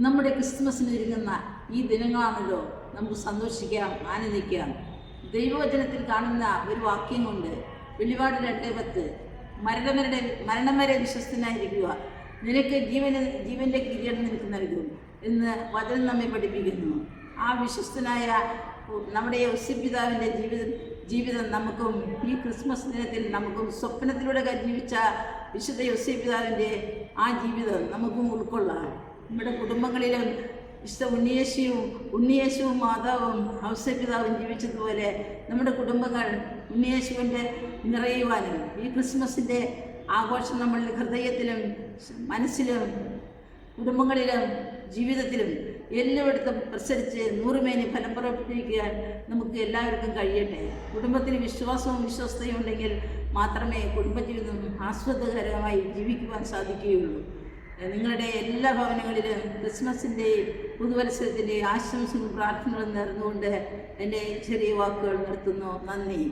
നമ്മുടെ ക്രിസ്മസിന് ഒരുങ്ങുന്ന ഈ ദിനങ്ങളാണല്ലോ നമുക്ക് സന്തോഷിക്കാം, ആനന്ദിക്കാം. ദൈവവചനത്തിൽ കാണുന്ന ഒരു വാക്യം കൊണ്ട് വെളിപാട് 2:10 മരണം വരെ വിശ്വസ്തനായിരിക്കുക, നിനക്ക് ജീവന്റെ കിരീടം നിനക്ക് നൽകും എന്ന് വചനം നമ്മെ പഠിപ്പിക്കുന്നു. ആ വിശ്വസ്തനായ നമ്മുടെ ഔസേപ്പിതാവിൻ്റെ ജീവിതം നമുക്കും ഈ ക്രിസ്മസ് ദിനത്തിൽ നമുക്കും സ്വപ്നത്തിലൂടെ ജീവിച്ച വിശുദ്ധ ഔസേപ്പിതാവിൻ്റെ ആ ജീവിതം നമുക്കും ഉൾക്കൊള്ളാം. നമ്മുടെ കുടുംബങ്ങളിലും വിശുദ്ധ ഉണ്ണിയേശുവും മാതാവും ഔസേപ്പിതാവും ജീവിച്ചതുപോലെ നമ്മുടെ കുടുംബങ്ങൾ ഉണ്ണിയേശുവിൻ്റെ നിറയുവാനും ഈ ക്രിസ്മസിൻ്റെ ആഘോഷം നമ്മളുടെ ഹൃദയത്തിലും മനസ്സിലും കുടുംബങ്ങളിലും ജീവിതത്തിലും എല്ലായിടത്തും പ്രസരിച്ച് 100 മേനി ഫലം പുറപ്പെടുവിക്കാൻ നമുക്ക് എല്ലാവർക്കും കഴിയട്ടെ. കുടുംബത്തിന് വിശ്വാസവും വിശ്വസ്തയും ഉണ്ടെങ്കിൽ മാത്രമേ കുടുംബജീവിതം ആസ്വാദകരമായി ജീവിക്കുവാൻ സാധിക്കുകയുള്ളൂ. നിങ്ങളുടെ എല്ലാ ഭവനങ്ങളിലും ക്രിസ്മസിൻ്റെയും പുതുവത്സരത്തിൻ്റെയും ആശംസകളും പ്രാർത്ഥനകളും നേർന്നുകൊണ്ട് എൻ്റെ ചെറിയ വാക്കുകൾ നിർത്തുന്നു. നന്ദി.